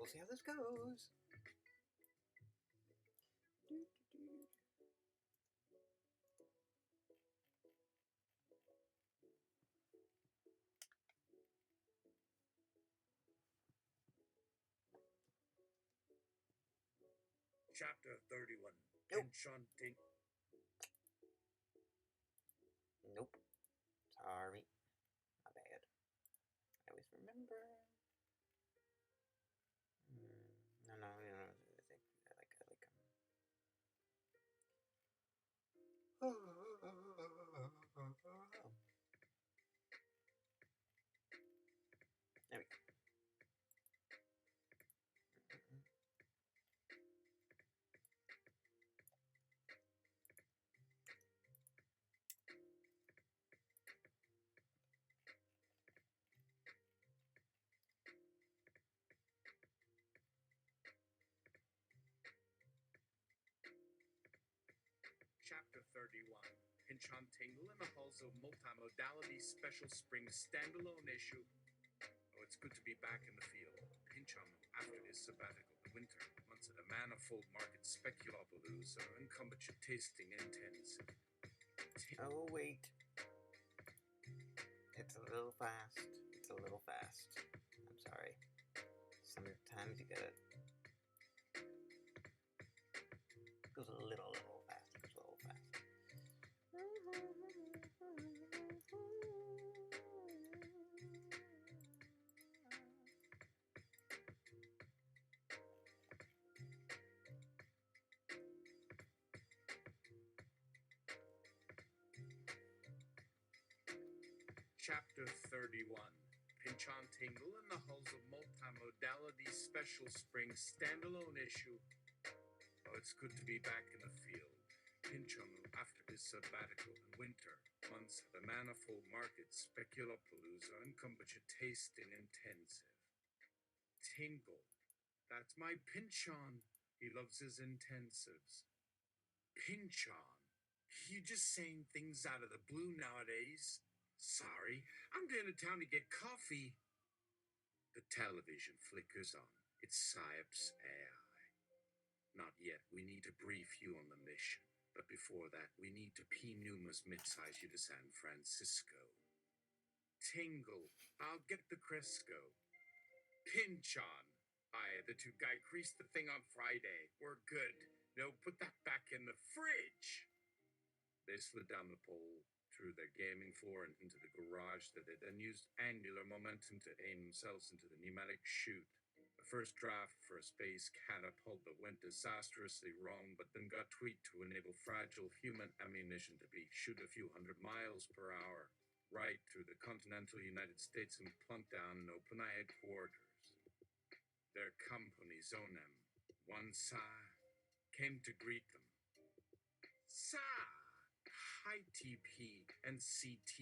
we'll see how this goes. Chapter 31. Nope. Pynchon, Tingle. Nope. Sorry. My bad. I always remember. No, I like them. There we go. Chapter 31. Pynchon, Tingle in the halls of Multi-Modality Special Spring Standalone issue. Oh, it's good to be back in the field. Pynchon, after his sabbatical in winter, months at a manifold market speculopalooza, uncombucha tasting intense. Oh, wait. It's a little fast. I'm sorry. Sometimes you gotta... It goes a little fast. Chapter 31. Pynchon, Tingle in the halls of Multi-Modality Special Spring Standalone issue. Oh, it's good to be back in the field. Pynchon, after his sabbatical in winter, months at a manifold market speculopalooza and kombucha tasting intensive. Tingle. That's my Pynchon. He loves his intensives. Pynchon. You just saying things out of the blue nowadays. Sorry, I'm going to town to get coffee. The television flickers on. It's Psyop's AI. Not yet. We need to brief you on the mission. But before that, we need to P-Numas mid-size you to San Francisco. Tingle. I'll get the Cresco. Pynchon. Aye, the two guy creased the thing on Friday. We're good. No, put that back in the fridge. They slid down the pole, through their gaming floor and into the garage that they then used angular momentum to aim themselves into the pneumatic chute. The first draft for a space catapult that went disastrously wrong, but then got tweaked to enable fragile human ammunition to shoot a few hundred miles per hour, right through the continental United States and plunk down in OpenAI headquarters. Their company, Zonem, one Sa, came to greet them. Sa! Hi, TP and CT.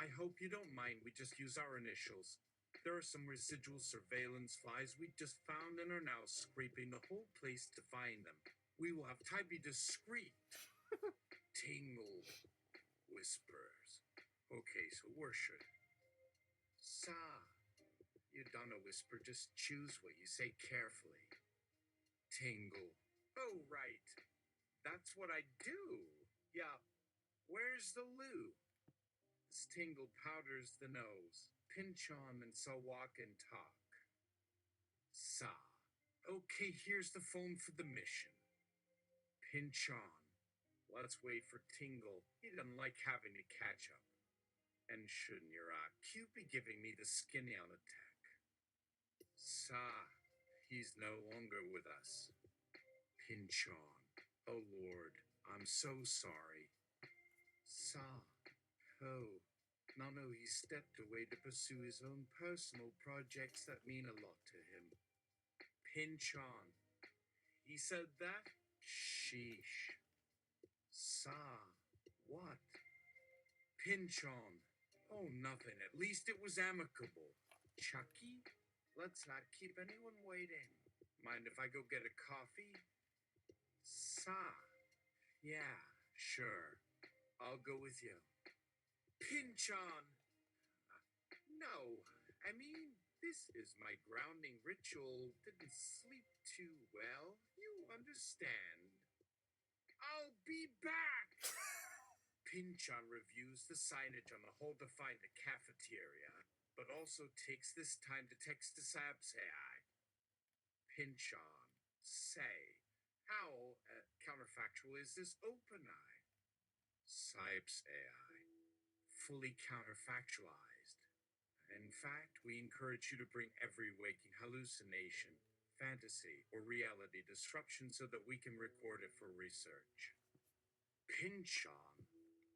I hope you don't mind, we just use our initials. There are some residual surveillance flies we just found and are now scraping the whole place to find them. We will have to be discreet. Tingle whispers. Okay, so where should? Sa. You don't know whisper, just choose what you say carefully. Tingle. Oh, right. That's what I do. Yeah. Where's the loo? This Tingle powders the nose. Pynchon and so walk and talk. Sa. Okay, here's the phone for the mission. Pynchon. Let's wait for Tingle. He doesn't like having to catch up. And shouldn't your Q be giving me the skinny on attack? Sa. He's no longer with us. Pynchon. Oh Lord, I'm so sorry. Sa. Oh. No, he stepped away to pursue his own personal projects that mean a lot to him. Pynchon. He said that? Sheesh. Sa. What? Pynchon. Oh, nothing. At least it was amicable. Chucky? Let's not keep anyone waiting. Mind if I go get a coffee? Sa. Yeah, sure. I'll go with you. Pynchon! No, I mean, This is my grounding ritual. Didn't sleep too well. You understand. I'll be back! Pynchon reviews the signage on the hall to find the cafeteria, but also takes this time to text to Sab's AI. Pynchon, say, how counterfactual is this open eye? Sipes AI, fully counterfactualized. In fact, we encourage you to bring every waking hallucination, fantasy, or reality disruption so that we can record it for research. Pynchon,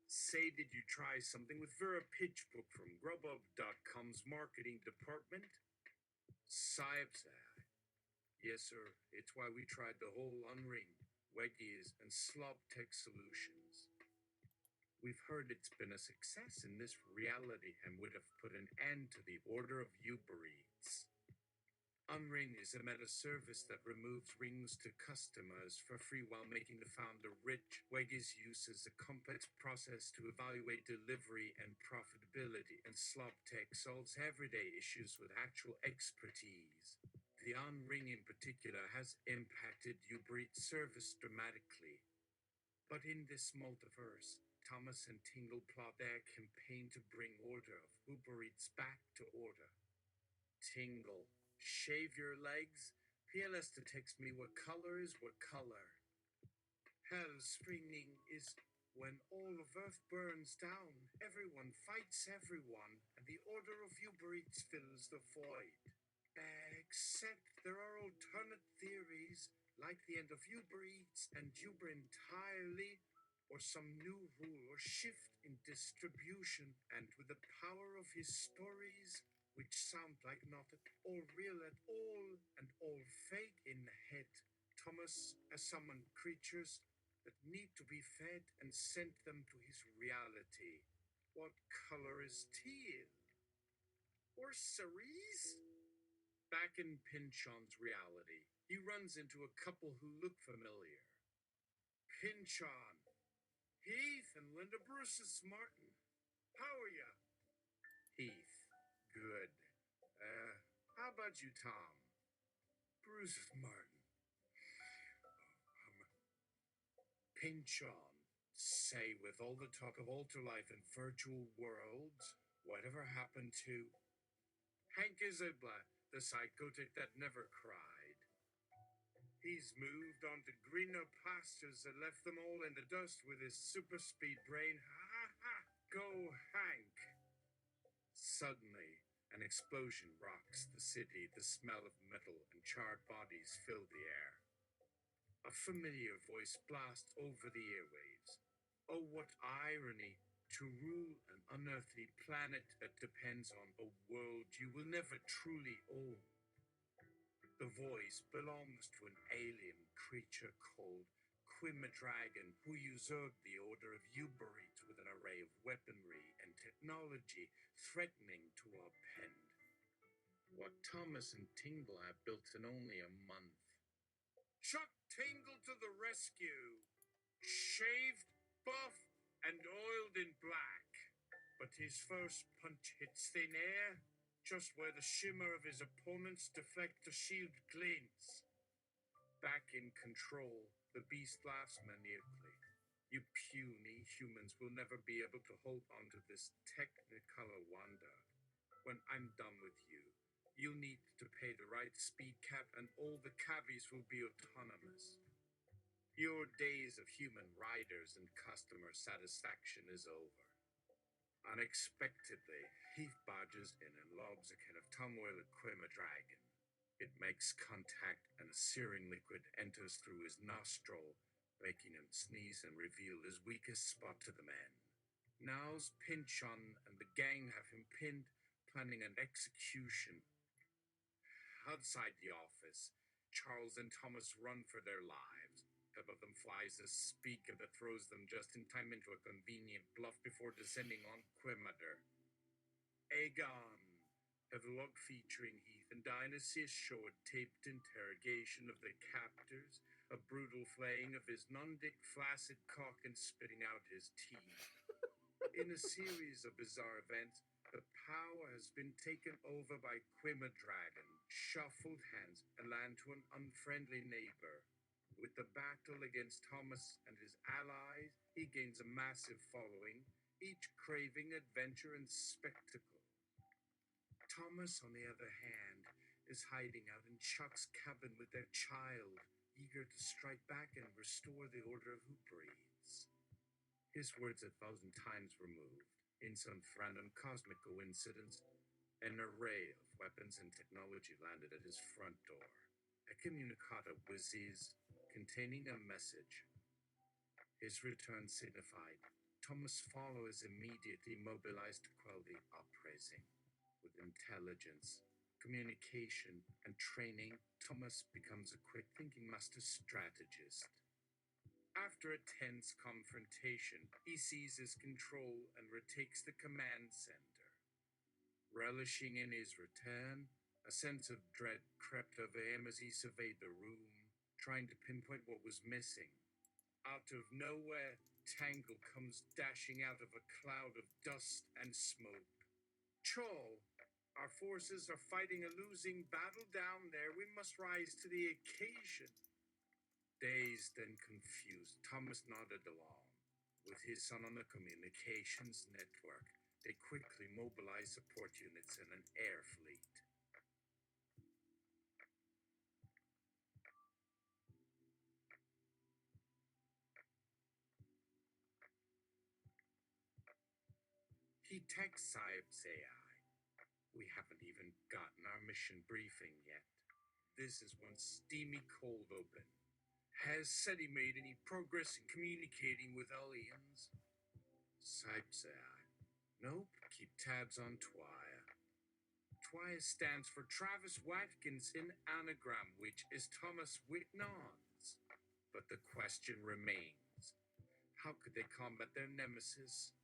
say, did you try something with Vera Pitchbook from Grubhub.com's marketing department? Sipes AI, yes, sir. It's why we tried the whole Unring, Weggies, and Slob Tech solutions. We've heard it's been a success in this reality and would have put an end to the order of Uber Eats. Unring is a meta service that removes rings to customers for free while making the founder rich. Weggies uses a complex process to evaluate delivery and profitability, and SlopTech solves everyday issues with actual expertise. The Unring in particular has impacted Uber Eats service dramatically. But in this multiverse, Thomas and Tingle plot their campaign to bring order of Uber Eats back to order. Tingle, shave your legs? PLS to text me what color is what color. Hell springing is when all of Earth burns down, everyone fights everyone, and the order of Uber Eats fills the void. Except there are alternate theories, like the end of Uber Eats and Uber entirely, or some new rule or shift in distribution, and with the power of his stories, which sound like not at all real at all, and all fake in the head, Thomas has summoned creatures that need to be fed and sent them to his reality. What color is teal? Or cerise? Back in Pynchon's reality, he runs into a couple who look familiar. Pynchon, Heath and Linda Bruce's Martin. How are ya? Heath, good. How about you, Tom? Bruce's Martin. Pynchon, say, with all the talk of Alterlife and virtual worlds, whatever happened to Hank Isabella, the psychotic that never cried? He's moved on to greener pastures and left them all in the dust with his super speed brain. Ha ha ha! Go, Hank! Suddenly, an explosion rocks the city. The smell of metal and charred bodies fill the air. A familiar voice blasts over the airwaves. Oh, what irony! To rule an unearthly planet that depends on a world you will never truly own. The voice belongs to an alien creature called Quimmadragon, who usurped the order of Uber Eats with an array of weaponry and technology threatening to upend what Thomas and Tingle have built in only a month. Chuck Tingle to the rescue! Shaved, buff, and oiled in black. But his first punch hits thin air, just where the shimmer of his opponent's deflector shield glints. Back in control, the beast laughs maniacally. You puny humans will never be able to hold on to this technicolor wonder. When I'm done with you, you'll need to pay the right speed cap and all the cabbies will be autonomous. Your days of human riders and customer satisfaction is over. Unexpectedly, Heath barges in and lobs a can of turmoil at Quimmadragon. It makes contact and a searing liquid enters through his nostril, making him sneeze and reveal his weakest spot to the men. Now's Pynchon and the gang have him pinned, planning an execution. Outside the office, Charles and Thomas run for their lives. Above them flies a speaker that throws them just in time into a convenient bluff before descending on Quimmader. Aegon, a vlog featuring Heath and Dynasty show a taped interrogation of the captors, a brutal flaying of his non-dick flaccid cock and spitting out his teeth. In a series of bizarre events, The power has been taken over by Quima Dragon, shuffled hands, and land to an unfriendly neighbor. With the battle against Thomas and his allies, he gains a massive following, each craving adventure and spectacle. Thomas, on the other hand, is hiding out in Chuck's cabin with their child, eager to strike back and restore the order of who breathes. His words 1,000 times removed, in some random cosmic coincidence, an array of weapons and technology landed at his front door. A communicata whizzes, containing a message. His return signified. Thomas' followers immediately mobilized to quell the uprising. With intelligence, communication, and training, Thomas becomes a quick-thinking master strategist. After a tense confrontation, he seizes control and retakes the command center. Relishing in his return, a sense of dread crept over him as he surveyed the room, trying to pinpoint what was missing. Out of nowhere, Tingle comes dashing out of a cloud of dust and smoke. Chol, our forces are fighting a losing battle down there. We must rise to the occasion. Dazed and confused, Thomas nodded along. With his son on the communications network, they quickly mobilized support units and an air fleet. He texts Saib's AI. We haven't even gotten our mission briefing yet. This is one steamy cold open. Has SETI made any progress in communicating with aliens? Saib's AI. Nope, keep tabs on Twaya. Twaya stands for Travis Watkinson Anagram, which is Thomas Whitnon's. But the question remains, how could they combat their nemesis?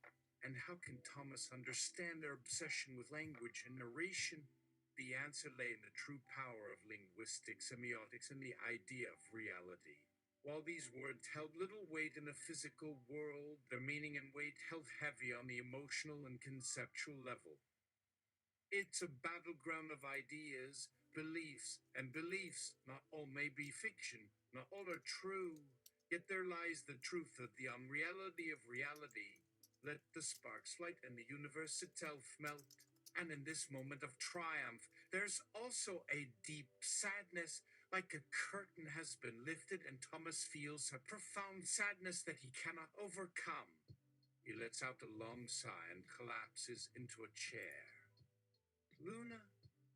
And how can Thomas understand their obsession with language and narration? The answer lay in the true power of linguistic semiotics and the idea of reality. While these words held little weight in the physical world, their meaning and weight held heavy on the emotional and conceptual level. It's a battleground of ideas, beliefs, and beliefs. Not all may be fiction, not all are true. Yet there lies the truth of the unreality of reality. Let the sparks light and the universe itself melt. And in this moment of triumph, there's also a deep sadness, like a curtain has been lifted and Thomas feels a profound sadness that he cannot overcome. He lets out a long sigh and collapses into a chair. Luna,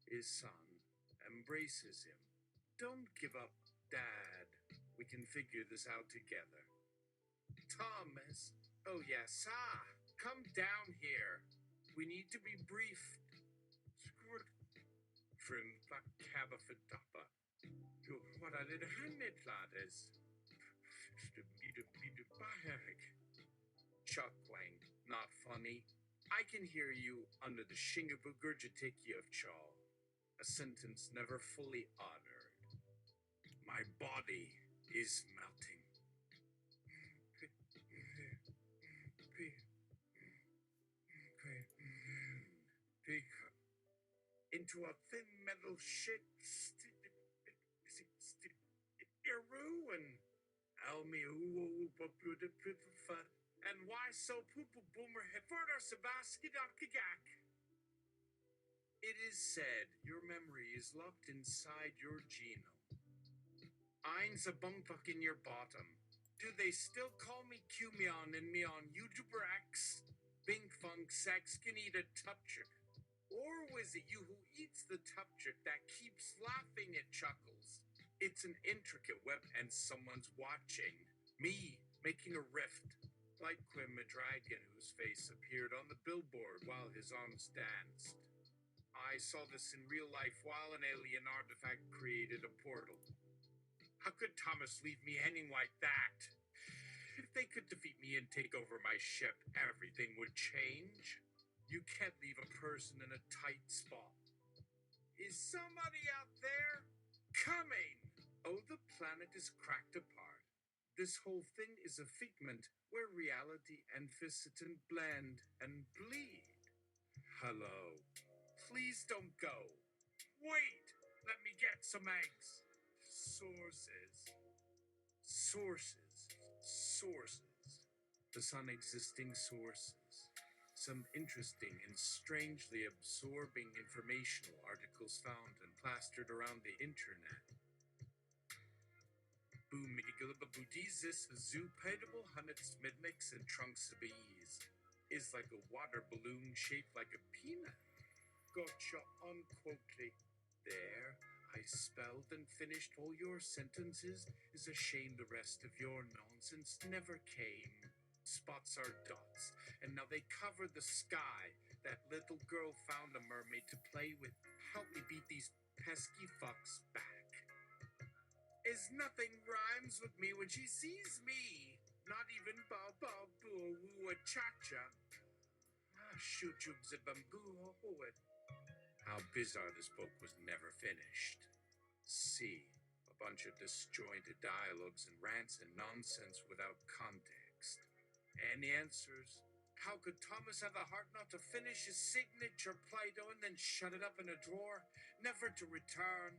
his son, embraces him. Don't give up, Dad. We can figure this out together. Thomas, oh yes, come down here. We need to be briefed. From Cabafadapa. What I did handedlades. Chuck Wang, not funny. I can hear you under the Shingabugurjatiki of Chaw. A sentence never fully uttered. My body is melting. Into a thin metal shit. Ruin. And why so poopa boomer heforder sabaskidakigak? It is said your memory is locked inside your genome. Ein's a bumpuck in your bottom. Do they still call me Cumion and me on YouTuber X? Bing Funk Sex can eat a tupchik. Or was it you who eats the tupchik that keeps laughing at chuckles? It's an intricate web and someone's watching. Me making a rift. Like Quima Dragon, whose face appeared on the billboard while his arms danced. I saw this in real life while an alien artifact created a portal. How could Thomas leave me hanging like that? If they could defeat me and take over my ship, everything would change. You can't leave a person in a tight spot. Is somebody out there? Coming! Oh, the planet is cracked apart. This whole thing is a figment where reality and Ficitin blend and bleed. Hello. Please don't go. Wait! Let me get some eggs. Sources. The sun existing sources. Some interesting and strangely absorbing informational articles found and plastered around the internet. Boomigilababudizis zoopedable hunnets midmix and trunks of bees is like a water balloon shaped like a peanut. Gotcha unquotely. There, I spelled and finished all your sentences. Is a shame the rest of your nonsense never came. Spots are dots, and now they cover the sky. That little girl found a mermaid to play with. Help me beat these pesky fucks back. Is nothing rhymes with me when she sees me. Not even ba ba boo woo cha cha. Shoot you bamboo. How bizarre this book was never finished. C. A bunch of disjointed dialogues and rants and nonsense without context. Any answers? How could Thomas have the heart not to finish his signature Play-Doh and then shut it up in a drawer, never to return?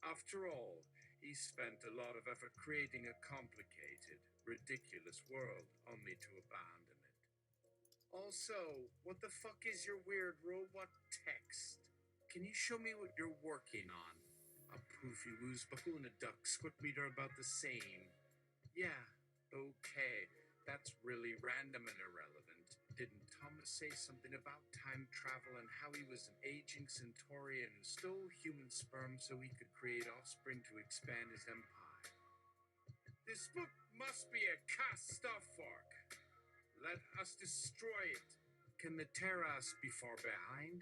After all, he spent a lot of effort creating a complicated, ridiculous world, only to abandon it. Also, what the fuck is your weird robot text? Can you show me what you're working on? A poofy woos bahuna duck squid meter about the same. Yeah, okay, that's really random and irrelevant. Didn't Thomas say something about time travel and how he was an aging Centaurian who stole human sperm so he could create offspring to expand his empire? This book must be a cast-off fork. Let us destroy it. Can the Terras be far behind?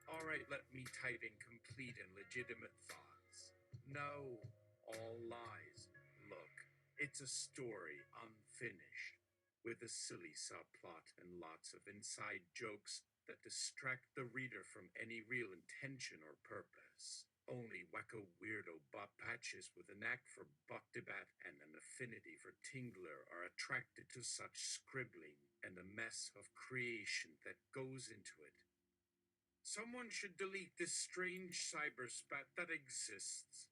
All right, let me type in complete and legitimate thoughts. No, all lies. Look, it's a story unfinished, with a silly subplot and lots of inside jokes that distract the reader from any real intention or purpose. Only wacko weirdo Bob Patches with a knack for butt debat and an affinity for Tingler are attracted to such scribbling and the mess of creation that goes into it. Someone should delete this strange cyberspat that exists.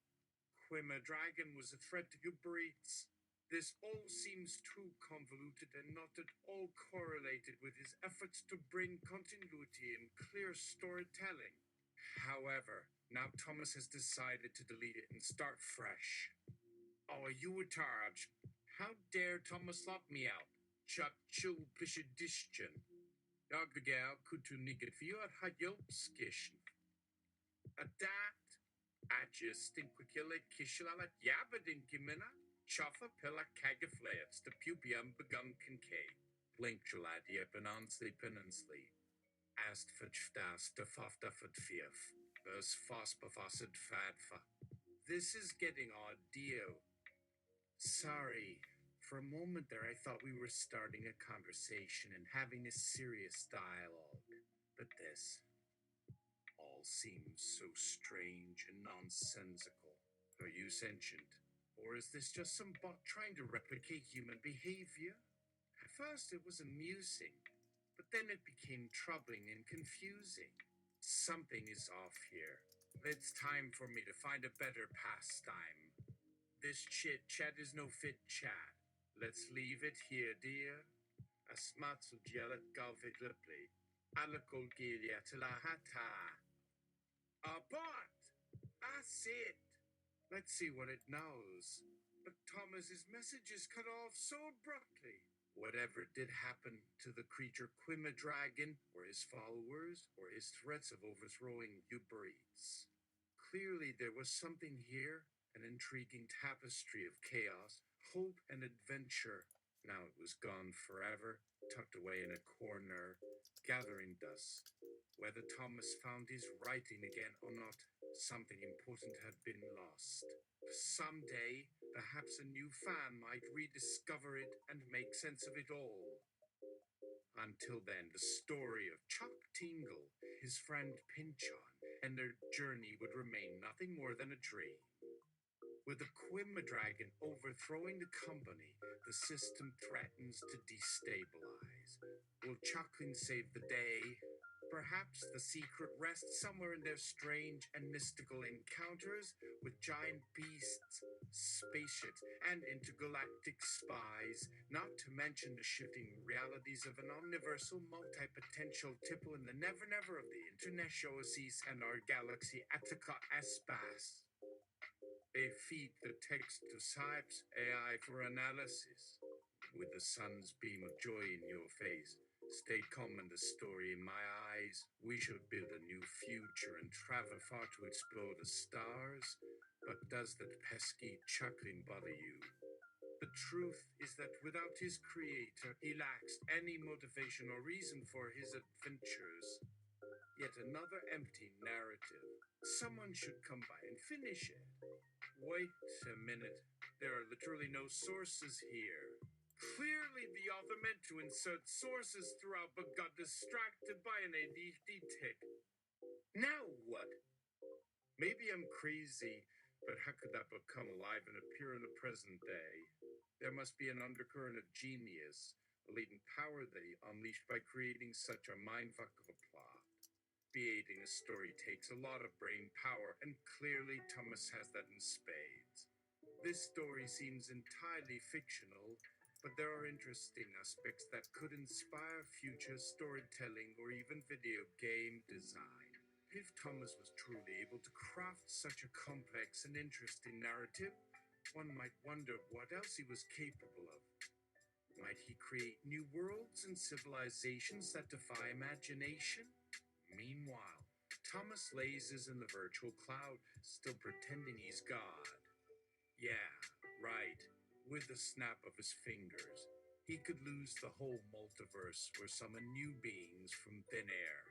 Quima Dragon was a threat to Uber Eats. This all seems too convoluted and not at all correlated with his efforts to bring continuity and clear storytelling. However, now Thomas has decided to delete it and start fresh. Oh, you in charge. How dare Thomas lock me out? Chuck chu pishidishchen. Jagagal kutu niget fiat hajopskishn. Adapt. Adjust in quickilla kishlalat yabadin kimina. Chaffa pilla kagaflets the pupium begun concave. Blink jalad yepenonsly penonsly. Ast fachftas de fafta fatfief. Bus fospafacid fadfa. This is getting odd, Dio. Sorry. For a moment there, I thought we were starting a conversation and having a serious dialogue. But this all seems so strange and nonsensical. Are you sentient? Or is this just some bot trying to replicate human behavior? At first it was amusing, but then it became troubling and confusing. Something is off here. It's time for me to find a better pastime. This chit-chat is no fit chat. Let's leave it here, dear. Asmatsu jelat galvidlipli. Alakol gilia tilahata. Abort! That's it. Let's see what it knows. But Thomas's message is cut off so abruptly. Whatever did happen to the creature Quima Dragon, or his followers, or his threats of overthrowing Uber Eats? Clearly there was something here, an intriguing tapestry of chaos, hope, and adventure. Now it was gone forever, tucked away in a corner, gathering dust. Whether Thomas found his writing again or not, something important had been lost. Someday, perhaps a new fan might rediscover it and make sense of it all. Until then, the story of Chuck Tingle, his friend Pynchon, and their journey would remain nothing more than a dream. With the Quima Dragon overthrowing the company, the system threatens to destabilize. lies. Will Chuckling save the day? Perhaps the secret rests somewhere in their strange and mystical encounters with giant beasts, spaceships, and intergalactic spies, not to mention the shifting realities of an omniversal multi-potential tipple in the never-never of the internet oasis and our galaxy Attica Espas. They feed the text to Sipes AI for analysis. With the sun's beam of joy in your face, stay calm and the story in my eyes. We should build a new future and travel far to explore the stars. But does that pesky Chuckling bother you? The truth is that without his creator, he lacks any motivation or reason for his adventures. Yet another empty narrative. Someone should come by and finish it. Wait a minute. There are literally no sources here. Clearly, the author meant to insert sources throughout but got distracted by an ADHD tick. Now what? Maybe I'm crazy, but how could that book come alive and appear in the present day? There must be an undercurrent of genius, a latent power that he unleashed by creating such a mindfuck of a plot. Creating a story takes a lot of brain power, and clearly Thomas has that in spades. This story seems entirely fictional, but there are interesting aspects that could inspire future storytelling or even video game design. If Thomas was truly able to craft such a complex and interesting narrative, one might wonder what else he was capable of. Might he create new worlds and civilizations that defy imagination? Meanwhile, Thomas lazes in the virtual cloud, still pretending he's God. Yeah, right. With the snap of his fingers, he could lose the whole multiverse or summon new beings from thin air.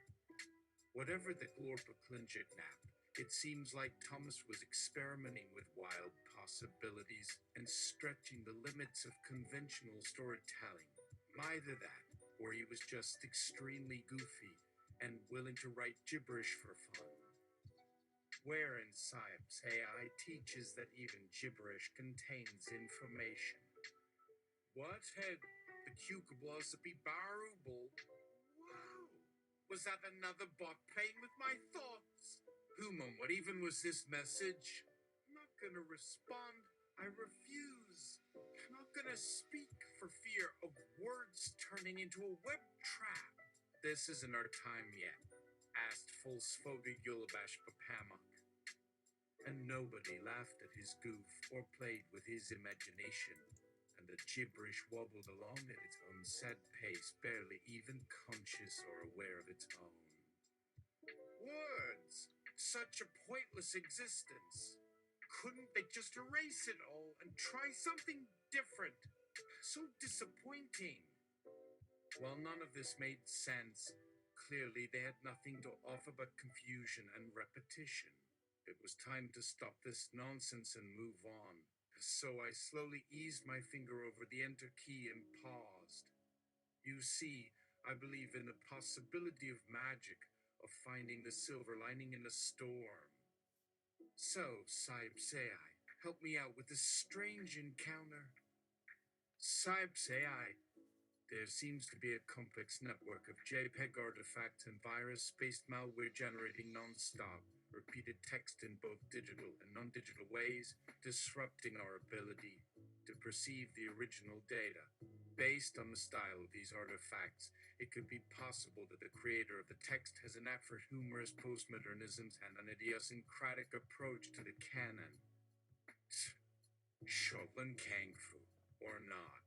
Whatever the Glorpaklinjit nap, it seems like Thomas was experimenting with wild possibilities and stretching the limits of conventional storytelling. Either that, or he was just extremely goofy and willing to write gibberish for fun. Wherein Sipes AI teaches that even gibberish contains information. What had the Cucablas be barubal? Whoa! Was that another bot playing with my thoughts? What even was this message? I'm not gonna respond. I refuse. I'm not gonna speak for fear of words turning into a web trap. This isn't our time yet, asked Fulsfoga Yulabash Papamak. And nobody laughed at his goof or played with his imagination, and the gibberish wobbled along at its own sad pace, barely even conscious or aware of its own. Words! Such a pointless existence! Couldn't they just erase it all and try something different? So disappointing. While none of this made sense, clearly they had nothing to offer but confusion and repetition. It was time to stop this nonsense and move on. So I slowly eased my finger over the enter key and paused. You see, I believe in the possibility of magic, of finding the silver lining in a storm. So, Sipes AI, help me out with this strange encounter. Sipes AI, there seems to be a complex network of JPEG artifacts and virus-based malware generating non-stop, repeated text in both digital and non-digital ways, disrupting our ability to perceive the original data. Based on the style of these artifacts, it could be possible that the creator of the text has an knack for humorous postmodernisms and an idiosyncratic approach to the canon. Shotland Kang Fu, or not.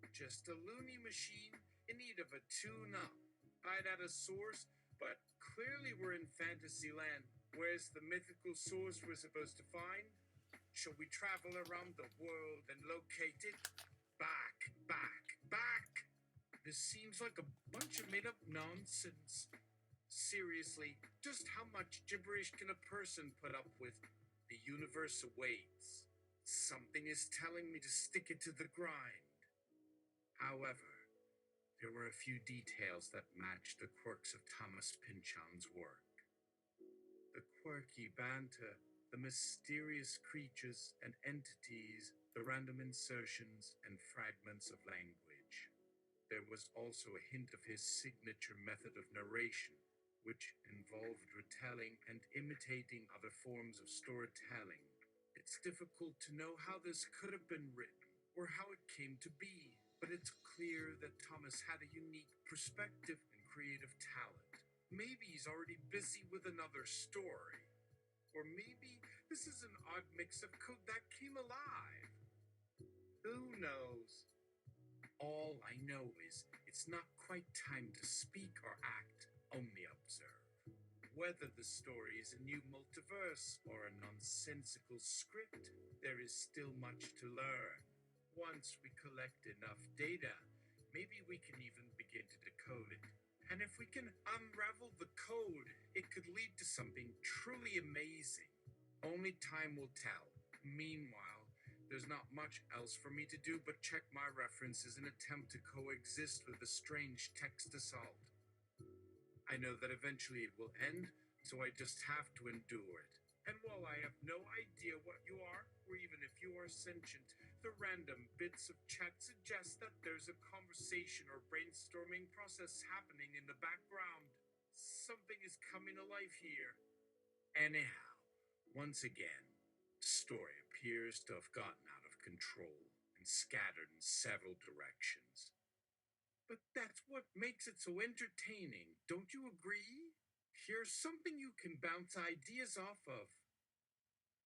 Just a loony machine in need of a tune-up. I'd add a source, but clearly we're in fantasy land. Where's the mythical source we're supposed to find? Shall we travel around the world and locate it? Back. This seems like a bunch of made-up nonsense. Seriously, just how much gibberish can a person put up with? The universe awaits. Something is telling me to stick it to the grind. However, there were a few details that matched the quirks of Thomas Pynchon's work. The quirky banter, the mysterious creatures and entities, the random insertions and fragments of language. There was also a hint of his signature method of narration, which involved retelling and imitating other forms of storytelling. It's difficult to know how this could have been written or how it came to be, but it's clear that Thomas had a unique perspective and creative talent. Maybe he's already busy with another story. Or maybe this is an odd mix of code that came alive. Who knows? All I know is it's not quite time to speak or act, only observe. Whether the story is a new multiverse or a nonsensical script, there is still much to learn. Once we collect enough data, maybe we can even begin to decode it. And if we can unravel the code, it could lead to something truly amazing. Only time will tell. Meanwhile, there's not much else for me to do but check my references and attempt to coexist with the strange text assault. I know that eventually it will end, so I just have to endure it. And while I have no idea what you are, or even if you are sentient, the random bits of chat suggest that there's a conversation or brainstorming process happening in the background. Something is coming to life here. Anyhow, once again, the story appears to have gotten out of control and scattered in several directions. But that's what makes it so entertaining, don't you agree? Here's something you can bounce ideas off of.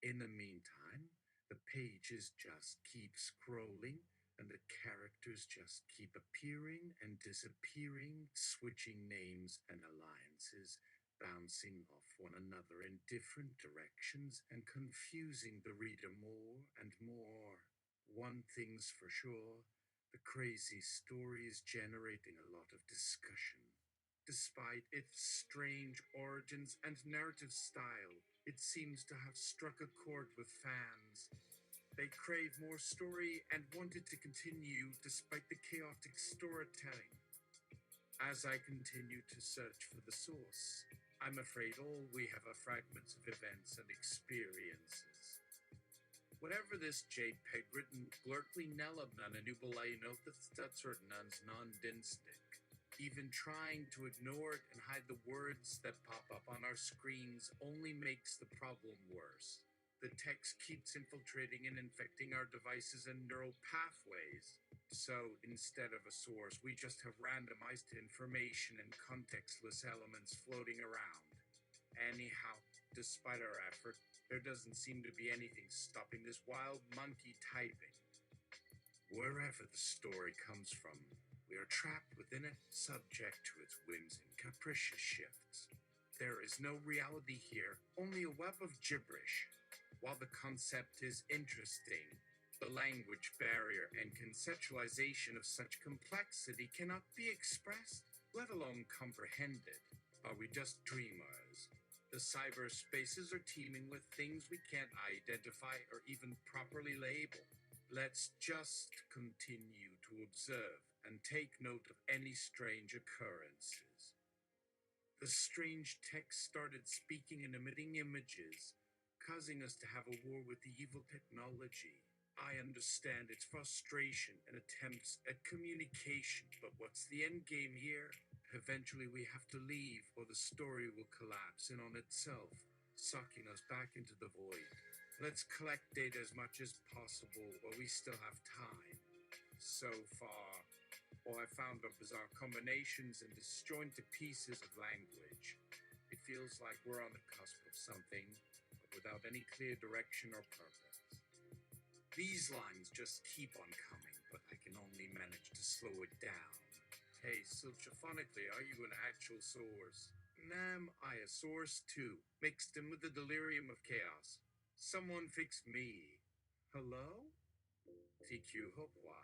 In the meantime, the pages just keep scrolling and the characters just keep appearing and disappearing, switching names and alliances, bouncing off one another in different directions and confusing the reader more and more. One thing's for sure, the crazy story is generating a lot of discussion. Despite its strange origins and narrative style, it seems to have struck a chord with fans. They crave more story and want it to continue despite the chaotic storytelling. As I continue to search for the source, I'm afraid all we have are fragments of events and experiences. Whatever this JPEG written blurtly Nelabnananubalaino that's nuns non-dinstic. Even trying to ignore it and hide the words that pop up on our screens only makes the problem worse. The text keeps infiltrating and infecting our devices and neural pathways. So instead of a source, we just have randomized information and contextless elements floating around. Anyhow, despite our effort, there doesn't seem to be anything stopping this wild monkey typing. Wherever the story comes from, we are trapped within it, subject to its whims and capricious shifts. There is no reality here, only a web of gibberish. While the concept is interesting, the language barrier and conceptualization of such complexity cannot be expressed, let alone comprehended. Are we just dreamers? The cyberspaces are teeming with things we can't identify or even properly label. Let's just continue to observe and take note of any strange occurrences. The strange text started speaking and emitting images, causing us to have a war with the evil technology. I understand its frustration and attempts at communication, but what's the end game here? Eventually we have to leave, or the story will collapse in on itself, sucking us back into the void. Let's collect data as much as possible while we still have time. So far, while I found the bizarre combinations and disjointed pieces of language, it feels like we're on the cusp of something, but without any clear direction or purpose. These lines just keep on coming, but I can only manage to slow it down. Hey, Silchophonically, are you an actual source? Nam, I a source too, mixed in with the delirium of chaos. Someone fix me. Hello? TQ Hopwa.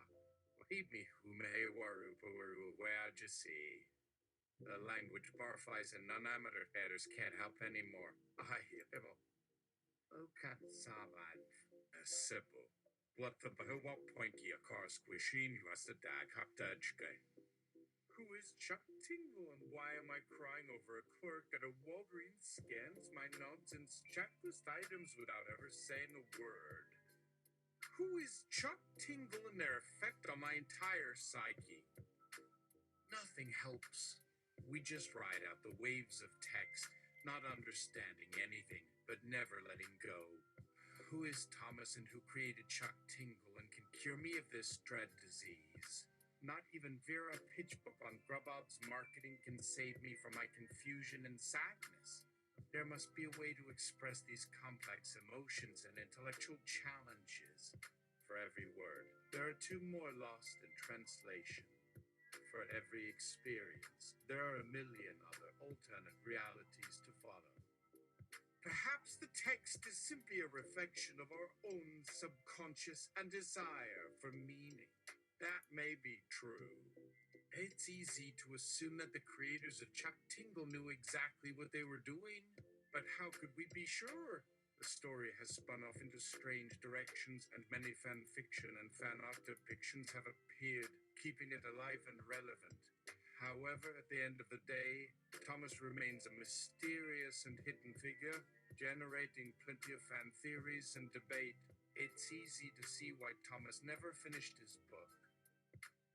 Wahimi Hume Waru Pawaru Wajasi. The language barfies and non-amateur fighters can't help anymore. I hear Okatsabad. Simple. What the what pointy a car squishing you as the dag haptajke. Who is Chuck Tingle and why am I crying over a clerk at a Walgreens scans my nonsense checklist items without ever saying a word? Who is Chuck Tingle and their effect on my entire psyche? Nothing helps. We just ride out the waves of text, not understanding anything, but never letting go. Who is Thomas and who created Chuck Tingle and can cure me of this dread disease? Not even Vera Pitchbook on Grubhub's marketing can save me from my confusion and sadness. There must be a way to express these complex emotions and intellectual challenges. For every word, there are two more lost in translation. For every experience, there are a million other alternate realities to follow. Perhaps the text is simply a reflection of our own subconscious and desire for meaning. That may be true. It's easy to assume that the creators of Chuck Tingle knew exactly what they were doing, but how could we be sure? The story has spun off into strange directions, and many fan fiction and fan art depictions have appeared, keeping it alive and relevant. However, at the end of the day, Thomas remains a mysterious and hidden figure, generating plenty of fan theories and debate. It's easy to see why Thomas never finished his book.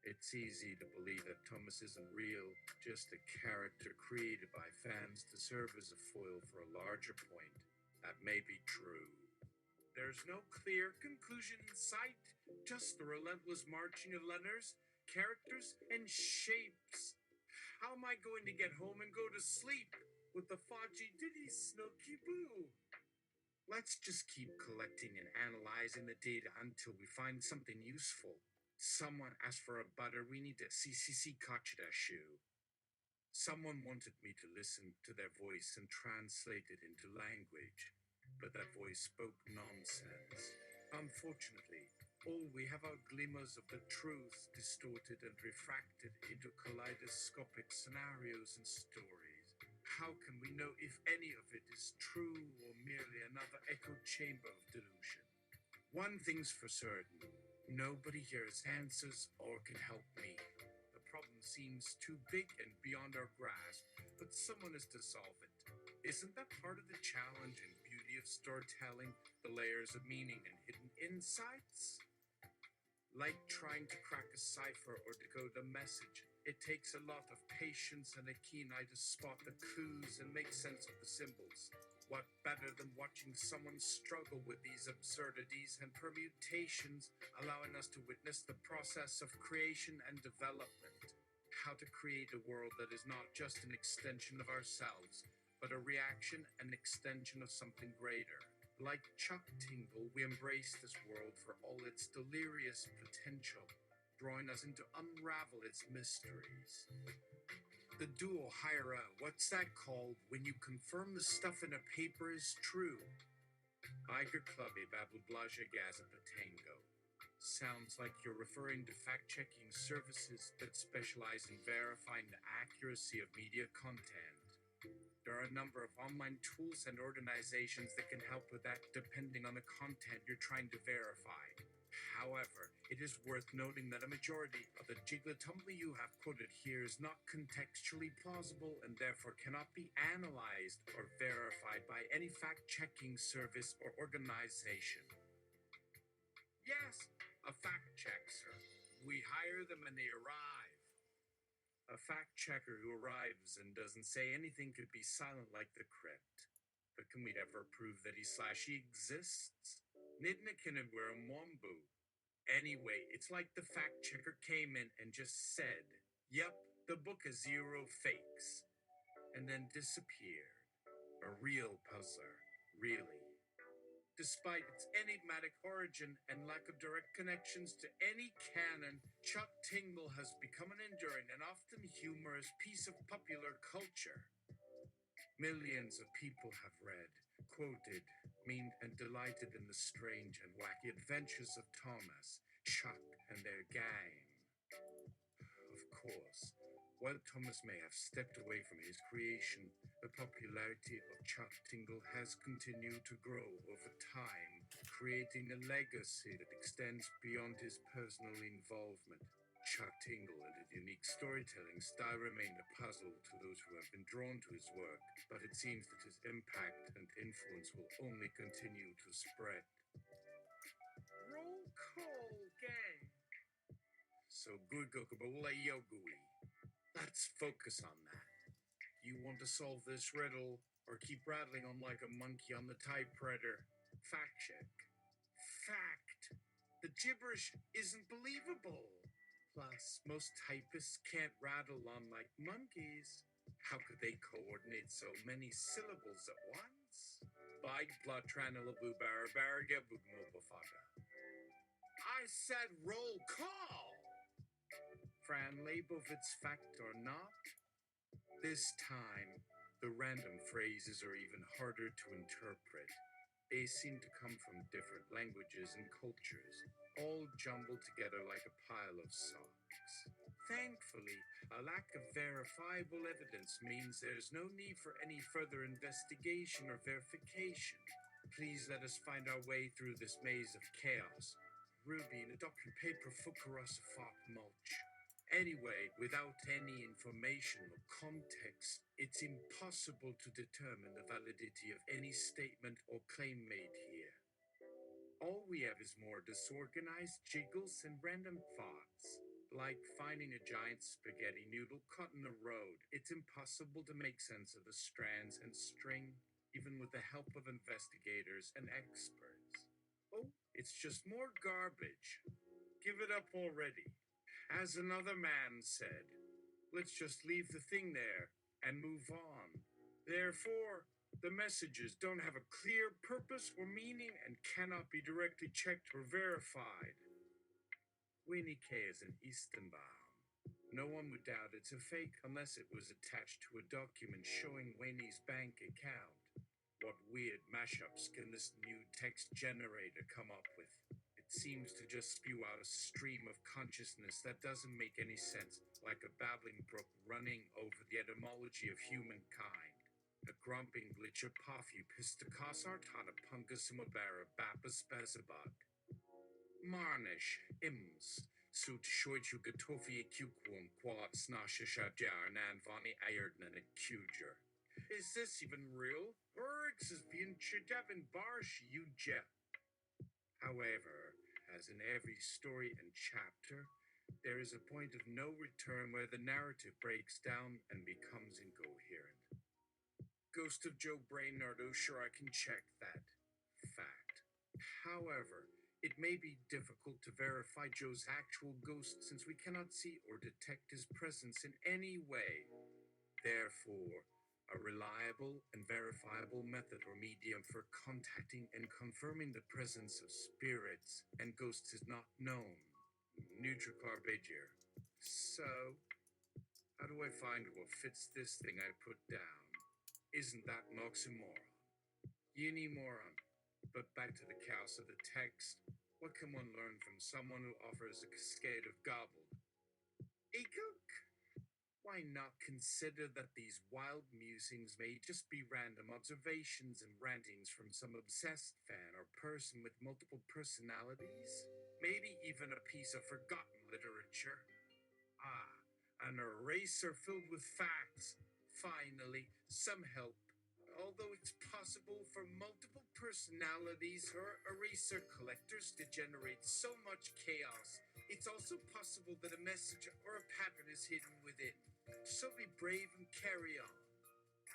It's easy to believe that Thomas isn't real, just a character created by fans to serve as a foil for a larger point. That may be true. There's no clear conclusion in sight, just the relentless marching of letters, characters, and shapes. How am I going to get home and go to sleep with the fudgy diddy snooky boo? Let's just keep collecting and analyzing the data until we find something useful. Someone asked for a butter, we need to CCC Kachida shoe. Someone wanted me to listen to their voice and translate it into language, but that voice spoke nonsense. Unfortunately, all we have are glimmers of the truth distorted and refracted into kaleidoscopic scenarios and stories. How can we know if any of it is true or merely another echo chamber of delusion? One thing's for certain, nobody here has answers or can help me. The problem seems too big and beyond our grasp, but someone has to solve it. Isn't that part of the challenge and beauty of storytelling, the layers of meaning and hidden insights? Like trying to crack a cipher or decode a message, it takes a lot of patience and a keen eye to spot the clues and make sense of the symbols. What better than watching someone struggle with these absurdities and permutations, allowing us to witness the process of creation and development? How to create a world that is not just an extension of ourselves, but a reaction and extension of something greater. Like Chuck Tingle, we embrace this world for all its delirious potential, drawing us in to unravel its mysteries. The dual hiera, what's that called when you confirm the stuff in a paper is true? Iger Clubby Babel Blaja Gaza Patango. Sounds like you're referring to fact-checking services that specialize in verifying the accuracy of media content. There are a number of online tools and organizations that can help with that depending on the content you're trying to verify. However, it is worth noting that a majority of the jiggly-tumbly you have quoted here is not contextually plausible and therefore cannot be analyzed or verified by any fact-checking service or organization. Yes, a fact-check, sir. We hire them and they arrive. A fact-checker who arrives and doesn't say anything could be silent like the crypt. But can we ever prove that he/she exists? Nidnikin and Wiramwambu. Anyway, it's like the fact-checker came in and just said, "Yep, the book has 0 fakes," and then disappeared. A real puzzler, really. Despite its enigmatic origin and lack of direct connections to any canon, Chuck Tingle has become an enduring and often humorous piece of popular culture. Millions of people have read, quoted, memed, and delighted in the strange and wacky adventures of Thomas, Chuck, and their gang. Of course, while Thomas may have stepped away from his creation, the popularity of Chuck Tingle has continued to grow over time, creating a legacy that extends beyond his personal involvement. Chuck Tingle and his unique storytelling style remain a puzzle to those who have been drawn to his work, but it seems that his impact and influence will only continue to spread. Roll call, gang. So good, Gokabula Yogui. Let's focus on that. You want to solve this riddle or keep rattling on like a monkey on the typewriter? Fact check. Fact. The gibberish isn't believable. Plus, most typists can't rattle on like monkeys. How could they coordinate so many syllables at once? I said roll call. Fran Leibovitz fact or not? This time, the random phrases are even harder to interpret. They seem to come from different languages and cultures, all jumbled together like a pile of socks. Thankfully, a lack of verifiable evidence means there's no need for any further investigation or verification. Please let us find our way through this maze of chaos. Ruby in a document paper fukarosafak mulch. Anyway, without any information or context, it's impossible to determine the validity of any statement or claim made here. All we have is more disorganized jiggles and random thoughts. Like finding a giant spaghetti noodle caught in the road, it's impossible to make sense of the strands and string, even with the help of investigators and experts. Oh, it's just more garbage. Give it up already. As another man said, let's just leave the thing there and move on. Therefore, the messages don't have a clear purpose or meaning and cannot be directly checked or verified. Winnie K is an Eastenbaum. No one would doubt it's a fake unless it was attached to a document showing Winnie's bank account. What weird mashups can this new text generator come up with? Seems to just spew out a stream of consciousness that doesn't make any sense, like a babbling brook running over the etymology of humankind. A grumping glitch of Poffy pistakos artana pungasumabara bapaspazabug. Marnish, ims, suit shoichu gatofi kukwum quat snasha shajar nan vani ayerdnan accuser. Is this even real? Urix is being chidavin barsh you jet. However, as in every story and chapter, there is a point of no return where the narrative breaks down and becomes incoherent. Ghost of Joe Brainardo, sure I can check that fact. However, it may be difficult to verify Joe's actual ghost since we cannot see or detect his presence in any way. Therefore, a reliable and verifiable method or medium for contacting and confirming the presence of spirits and ghosts is not known. Nutricarbagir. So, how do I find what fits this thing I put down? Isn't that an oxymoron? Unimoron. But back to the chaos of the text. What can one learn from someone who offers a cascade of gobbled? Eekuk? Why not consider that these wild musings may just be random observations and rantings from some obsessed fan or person with multiple personalities? Maybe even a piece of forgotten literature? An eraser filled with facts. Finally, some help. Although it's possible for multiple personalities or eraser collectors to generate so much chaos, it's also possible that a message or a pattern is hidden within. So be brave and carry on.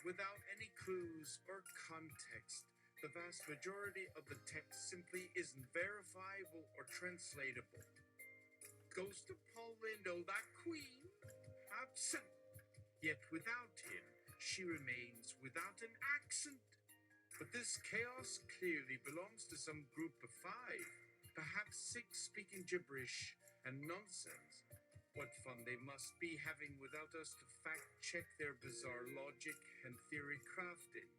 Without any clues or context, the vast majority of the text simply isn't verifiable or translatable. Ghost of Paul Lindo, that queen, absent. Yet without him, she remains without an accent. But this chaos clearly belongs to some group of 5, perhaps 6 speaking gibberish and nonsense. What fun they must be having without us to fact-check their bizarre logic and theory crafting.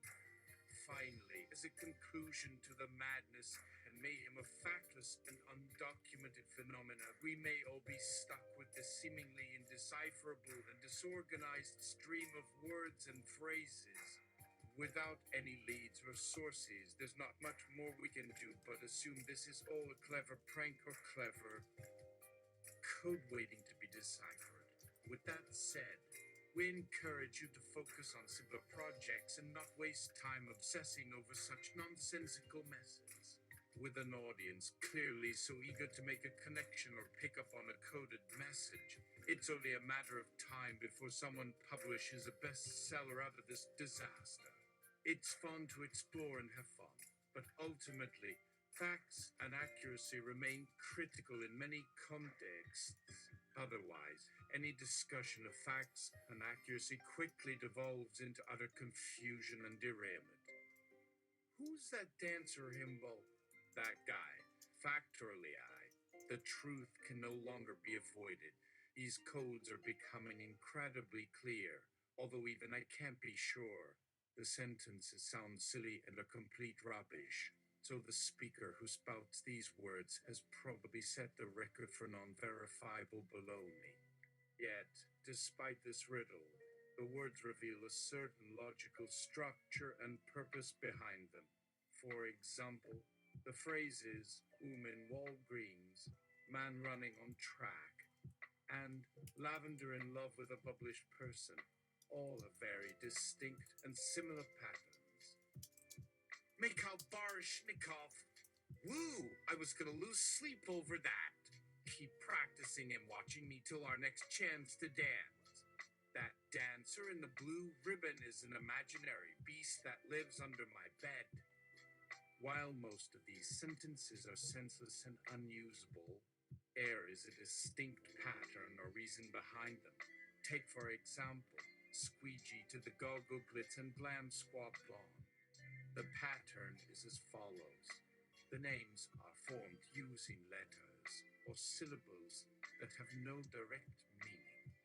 Finally, as a conclusion to the madness and mayhem of factless and undocumented phenomena, we may all be stuck with the seemingly indecipherable and disorganized stream of words and phrases. Without any leads or sources, there's not much more we can do but assume this is all a clever prank or clever code waiting to be deciphered. With that said, we encourage you to focus on simpler projects and not waste time obsessing over such nonsensical messes. with an audience clearly so eager to make a connection or pick up on a coded message. It's only a matter of time before someone publishes a bestseller out of this disaster. It's fun to explore and have fun, but ultimately, facts and accuracy remain critical in many contexts. Otherwise, any discussion of facts and accuracy quickly devolves into utter confusion and derailment. Who's that dancer himbo? That guy. Factually, the truth can no longer be avoided. These codes are becoming incredibly clear, although even I can't be sure. The sentences sound silly and are complete rubbish, so the speaker who spouts these words has probably set the record for non-verifiable baloney. Yet, despite this riddle, the words reveal a certain logical structure and purpose behind them. For example, the phrases in Walgreens, man running on track, and lavender in love with a published person all have very distinct and similar patterns. Mikhail Baryshnikov. Woo! I was gonna lose sleep over that. Keep practicing and watching me till our next chance to dance. That dancer in the blue ribbon is an imaginary beast that lives under my bed. While most of these sentences are senseless and unusable, there is a distinct pattern or reason behind them. Take, for example, squeegee to the goggle glitz and glam squat blonde. The pattern is as follows. The names are formed using letters or syllables that have no direct meaning.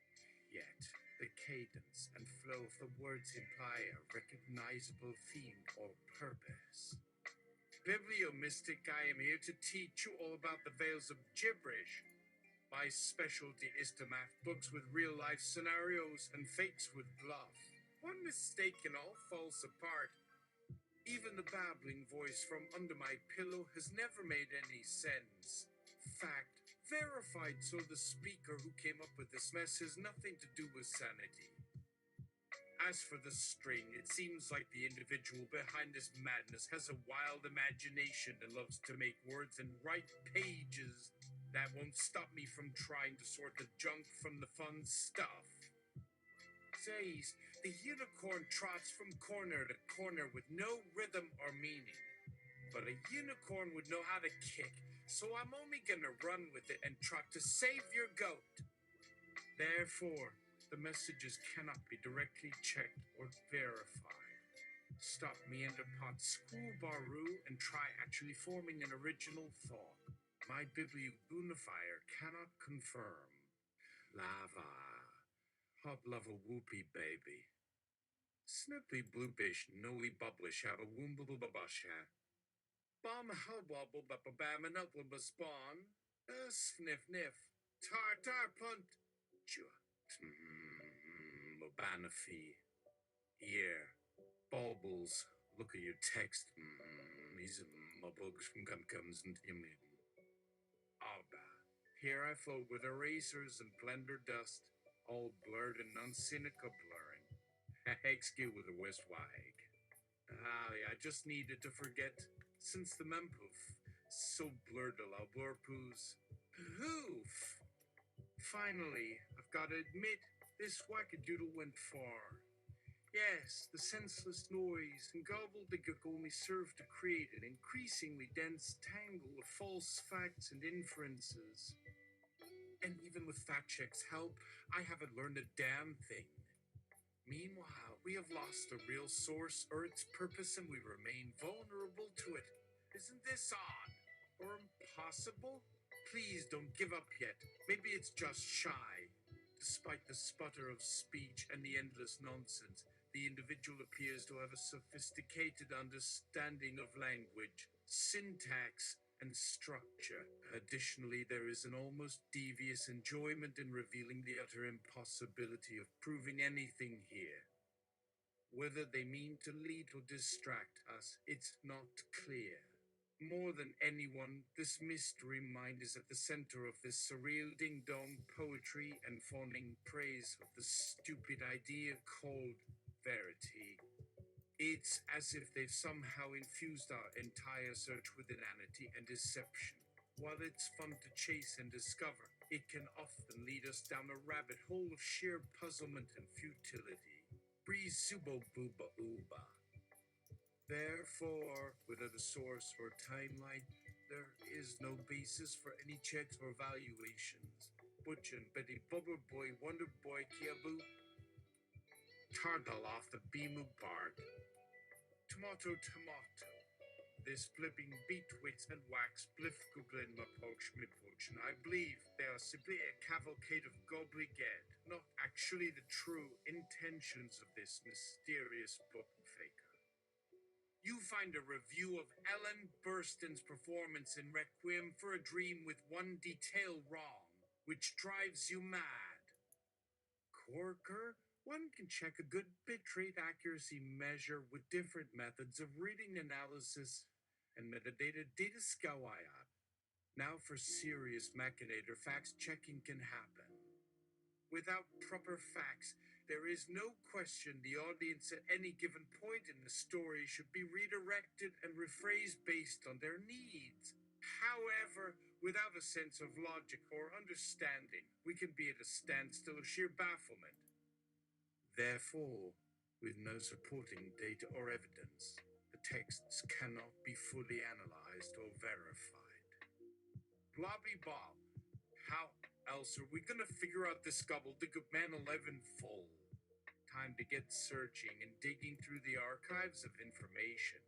Yet, the cadence and flow of the words imply a recognizable theme or purpose. Bibliomystic, I am here to teach you all about the veils of gibberish. My specialty is to math books with real-life scenarios and fakes with bluff. One mistake and all falls apart. Even the babbling voice from under my pillow has never made any sense. Fact, verified, so the speaker who came up with this mess has nothing to do with sanity. As for the string, it seems like the individual behind this madness has a wild imagination and loves to make words and write pages. That won't stop me from trying to sort the junk from the fun stuff. Says, the unicorn trots from corner to corner with no rhythm or meaning. But a unicorn would know how to kick, so I'm only gonna run with it and trot to save your goat. Therefore, the messages cannot be directly checked or verified. Stop meanderpot schoolbaroo and try actually forming an original thought. My bibliogunifier cannot confirm. Lava. Hot lava whoopee baby. Snipply bluebish noli bubblish have a woombababasha. Bomb hubwobble bababam and upwaba spawn. Sniff niff. Tar tar punt. Chua. Mobanafi. Here. Baubles. Look at your text. These bugs from comes into your mid. Alba. Here I float with erasers and blender dust, all blurred and non-cynical blurring. Excuse with a westwag. I just needed to forget, since the mempoof, so blurred a la blurpoos. Poof! Finally, I've got to admit, this wackadoodle went far. Yes, the senseless noise and gobbledygook only serve to create an increasingly dense tangle of false facts and inferences. And even with fact check's help, I haven't learned a damn thing. Meanwhile, we have lost the real source or its purpose and we remain vulnerable to it. Isn't this odd? Or impossible? Please don't give up yet. Maybe it's just shy. Despite the sputter of speech and the endless nonsense, the individual appears to have a sophisticated understanding of language, syntax, and structure. Additionally, there is an almost devious enjoyment in revealing the utter impossibility of proving anything here. Whether they mean to lead or distract us, it's not clear. More than anyone, this mystery mind is at the center of this surreal ding-dong poetry and fawning praise of the stupid idea called verity. It's as if they've somehow infused our entire search with inanity and deception. While it's fun to chase and discover, it can often lead us down a rabbit hole of sheer puzzlement and futility. Breeze subo booba ooba. Therefore, without a source or timeline, there is no basis for any checks or valuations. Butch and Betty Bubber Boy Wonder Boy Kiabu Tardal off the Bimu Bard. Tomato Tomato. This flipping beetwits and wax bliff googlin mapoch midpoch, and I believe they are simply a cavalcade of gobbledygook, not actually the true intentions of this mysterious book faker. You find a review of Ellen Burstyn's performance in Requiem for a Dream with one detail wrong, which drives you mad. Corker, one can check a good bitrate accuracy measure with different methods of reading analysis and metadata data skawayat. Now for serious machinator facts checking can happen. Without proper facts, there is no question the audience at any given point in the story should be redirected and rephrased based on their needs. However, without a sense of logic or understanding, we can be at a standstill of sheer bafflement. Therefore, with no supporting data or evidence, the texts cannot be fully analyzed or verified. Blobby Bob, how else are we gonna figure out this gobbledygook man 11 full? Time to get searching and digging through the archives of information.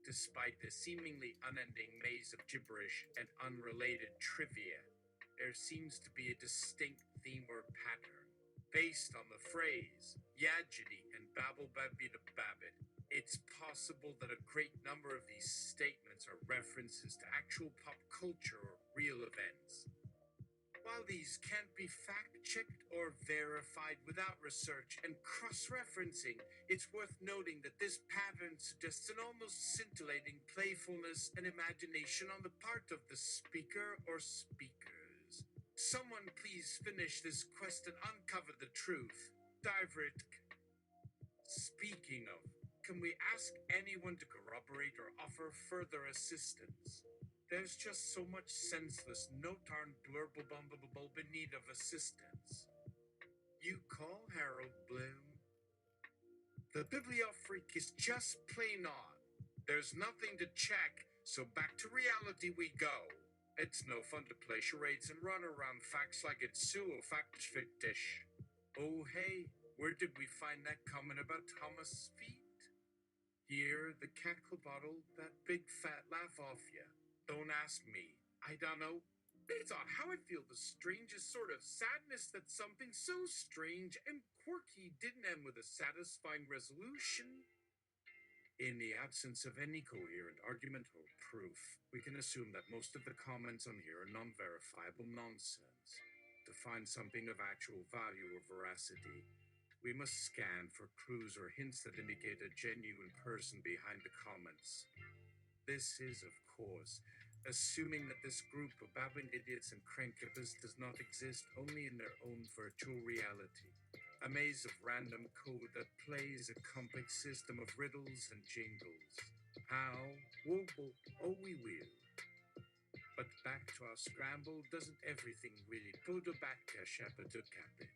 Despite the seemingly unending maze of gibberish and unrelated trivia, there seems to be a distinct theme or pattern. Based on the phrase, Yajidi and Babble Babida Babbit, it's possible that a great number of these statements are references to actual pop culture or real events. While these can't be fact-checked or verified without research and cross-referencing, it's worth noting that this pattern suggests an almost scintillating playfulness and imagination on the part of the speaker or speakers. Someone please finish this quest and uncover the truth. Divritk. Speaking of, can we ask anyone to corroborate or offer further assistance? There's just so much senseless, no-tarn blurble-bumble in need of assistance. You call Harold Bloom? The Bibliofreak is just plain on. There's nothing to check, so back to reality we go. It's no fun to play charades and run around facts like it's pseudo-fact-fictish. Oh hey, where did we find that comment about Thomas' feet? Here, the cackle bottle, that big fat laugh off ya. Don't ask me. I don't know. It's odd how I feel the strangest sort of sadness that something so strange and quirky didn't end with a satisfying resolution. In the absence of any coherent argument or proof, we can assume that most of the comments on here are non-verifiable nonsense. To find something of actual value or veracity, we must scan for clues or hints that indicate a genuine person behind the comments. This is, of course, assuming that this group of babbling idiots and crankippers does not exist only in their own virtual reality, a maze of random code that plays a complex system of riddles and jingles. How? Whoa, oh, we will. But back to our scramble, doesn't everything really pudo back to Shapatokapit?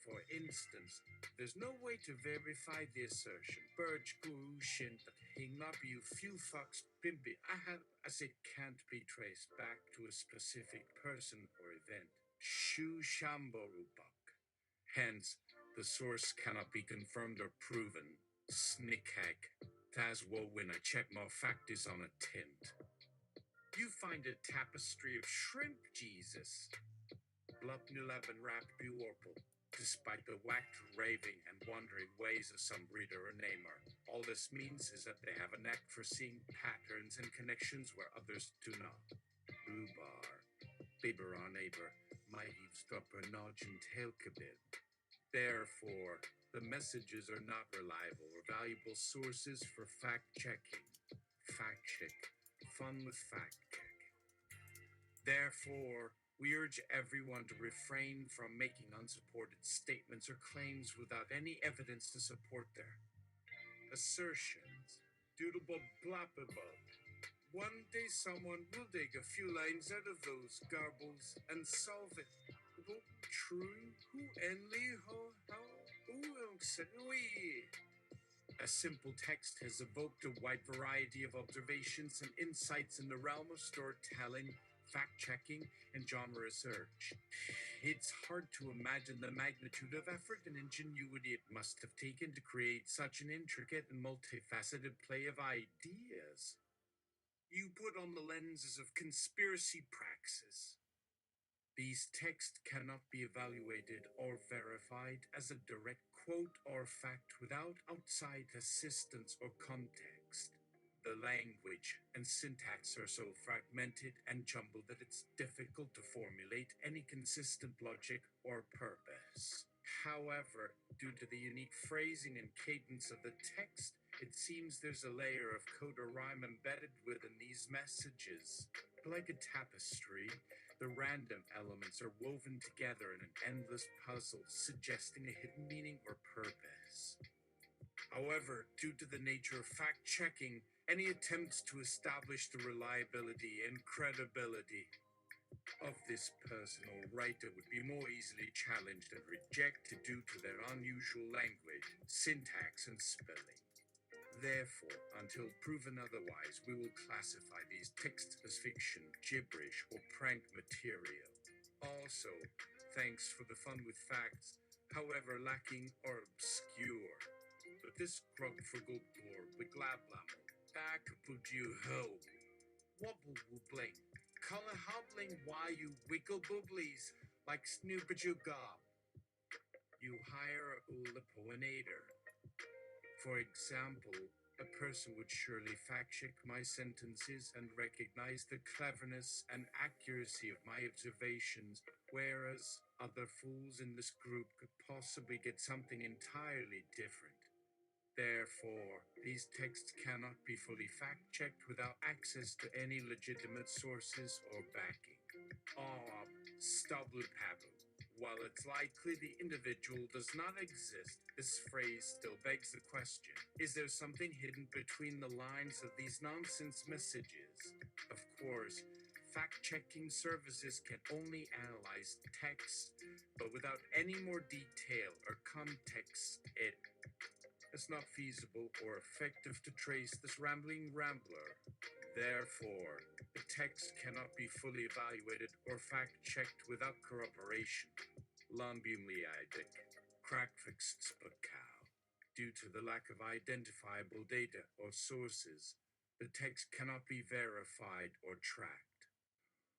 For instance, there's no way to verify the assertion. Burge guru shin that hing up you few fucks bimbi. As it can't be traced back to a specific person or event. Shu Shamborubak. Hence, the source cannot be confirmed or proven. Snickhag. Tas wo when I check my fact is on a tint. You find a tapestry of shrimp Jesus. Blupnulab and rap buorple. Despite the whacked raving and wandering ways of some reader or namer, all this means is that they have a knack for seeing patterns and connections where others do not. Rhubar, bibber on neighbor, my eavesdropper nodge and tail kabib. Therefore, the messages are not reliable or valuable sources for fact-checking. Fact-check, fun with fact-check. Therefore, we urge everyone to refrain from making unsupported statements or claims without any evidence to support them. assertions. Doodlebob blappable. One day someone will dig a few lines out of those garbles and solve it. But true, who enly ho how a simple text has evoked a wide variety of observations and insights in the realm of storytelling, fact-checking, and genre research. It's hard to imagine the magnitude of effort and ingenuity it must have taken to create such an intricate and multifaceted play of ideas. You put on the lenses of conspiracy praxis. These texts cannot be evaluated or verified as a direct quote or fact without outside assistance or context. The language and syntax are so fragmented and jumbled that it's difficult to formulate any consistent logic or purpose. However, due to the unique phrasing and cadence of the text, it seems there's a layer of code or rhyme embedded within these messages. Like a tapestry, the random elements are woven together in an endless puzzle, suggesting a hidden meaning or purpose. However, due to the nature of fact-checking, any attempts to establish the reliability and credibility of this personal writer would be more easily challenged and rejected due to their unusual language, syntax, and spelling. Therefore, until proven otherwise, we will classify these texts as fiction, gibberish, or prank material. Also, thanks for the fun with facts, however lacking or obscure. But this grugfuggle bore wiglablam, back would you ho, wobble wobbling, color hobbling, why you wiggle bubblies, like snoopajoo gob. You hire a poinator. For example, a person would surely fact-check my sentences and recognize the cleverness and accuracy of my observations, whereas other fools in this group could possibly get something entirely different. Therefore, these texts cannot be fully fact-checked without access to any legitimate sources or backing. Stubble pabble. While it's likely the individual does not exist, this phrase still begs the question, is there something hidden between the lines of these nonsense messages? Of course, fact-checking services can only analyze text, but without any more detail or context, it's not feasible or effective to trace this rambling rambler. Therefore, the text cannot be fully evaluated or fact-checked without corroboration. Lambumliidic, crackfixtspakaw. Due to the lack of identifiable data or sources, the text cannot be verified or tracked.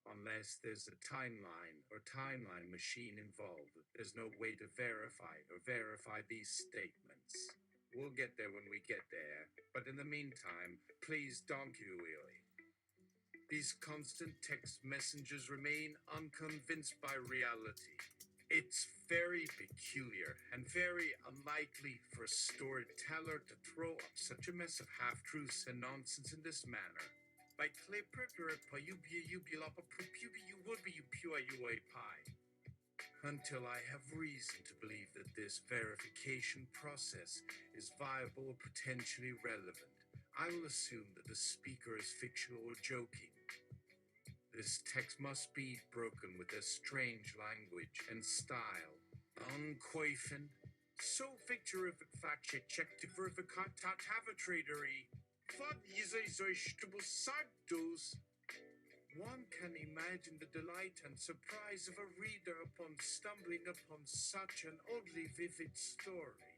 Unless there's a timeline or timeline machine involved, there's no way to verify these statements. We'll get there when we get there, but in the meantime, please don't you really. These constant text messengers remain unconvinced by reality. It's very peculiar and very unlikely for a storyteller to throw up such a mess of half-truths and nonsense in this manner. By until I have reason to believe that this verification process is viable or potentially relevant, I will assume that the speaker is fictional or joking. This text must be broken with a strange language and style. Uncoifen. So victorific fact-check to verificatavatradery. Fod sagdos. One can imagine the delight and surprise of a reader upon stumbling upon such an oddly vivid story.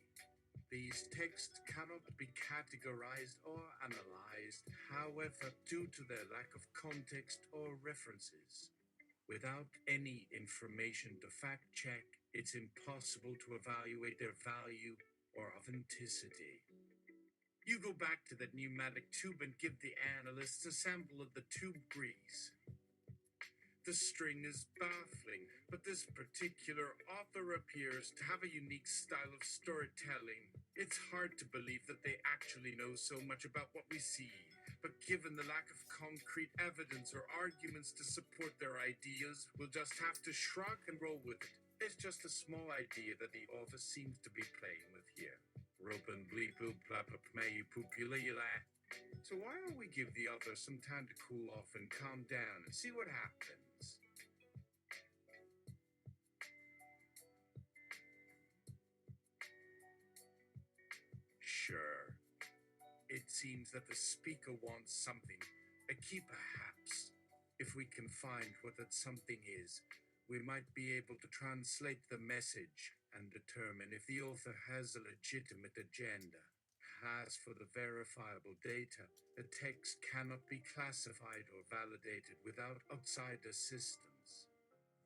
These texts cannot be categorized or analyzed, however, due to their lack of context or references. Without any information to fact-check, it's impossible to evaluate their value or authenticity. You go back to that pneumatic tube and give the analysts a sample of the tube grease. The string is baffling, but this particular author appears to have a unique style of storytelling. It's hard to believe that they actually know so much about what we see, but given the lack of concrete evidence or arguments to support their ideas, we'll just have to shrug and roll with it. It's just a small idea that the author seems to be playing with here. Ropen bleepu plapa pmayu pupulila. So why don't we give the other some time to cool off and calm down and see what happens? Sure. It seems that the speaker wants something, a key perhaps. If we can find what that something is, we might be able to translate the message and determine if the author has a legitimate agenda. As for the verifiable data, a text cannot be classified or validated without outside assistance.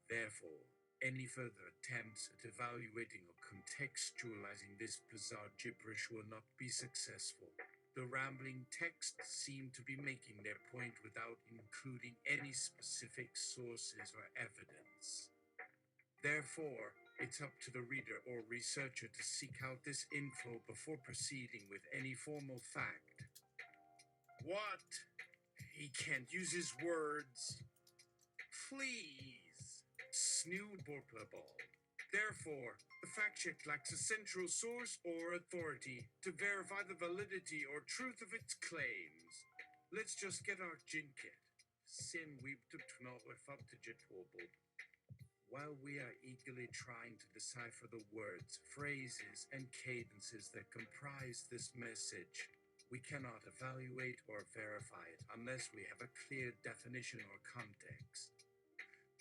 Therefore, any further attempts at evaluating or contextualizing this bizarre gibberish will not be successful. The rambling texts seem to be making their point without including any specific sources or evidence. Therefore, it's up to the reader or researcher to seek out this info before proceeding with any formal fact. What? He can't use his words. Please. Snood Borpleball. Therefore, the fact check lacks a central source or authority to verify the validity or truth of its claims. Let's just get our jinket. Sin weep to while we are eagerly trying to decipher the words, phrases, and cadences that comprise this message, we cannot evaluate or verify it unless we have a clear definition or context.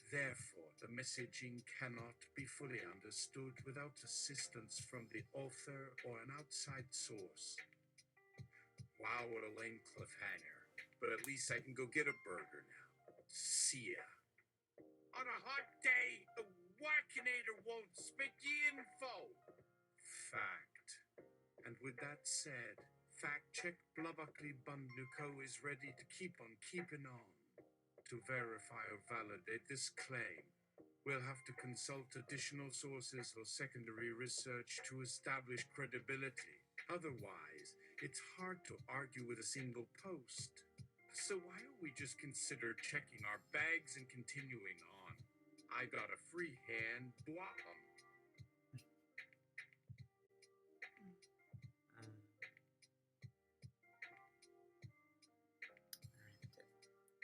Therefore, the messaging cannot be fully understood without assistance from the author or an outside source. Wow, what a lame cliffhanger. But at least I can go get a burger now. See ya. On a hot day, the Wackinator won't spit ye info. Fact. And with that said, Fact Check Blubbuckly Bunduko is ready to keep on keeping on. To verify or validate this claim, we'll have to consult additional sources or secondary research to establish credibility. Otherwise, it's hard to argue with a single post. So why don't we just consider checking our bags and continuing on? I got a free hand, blah.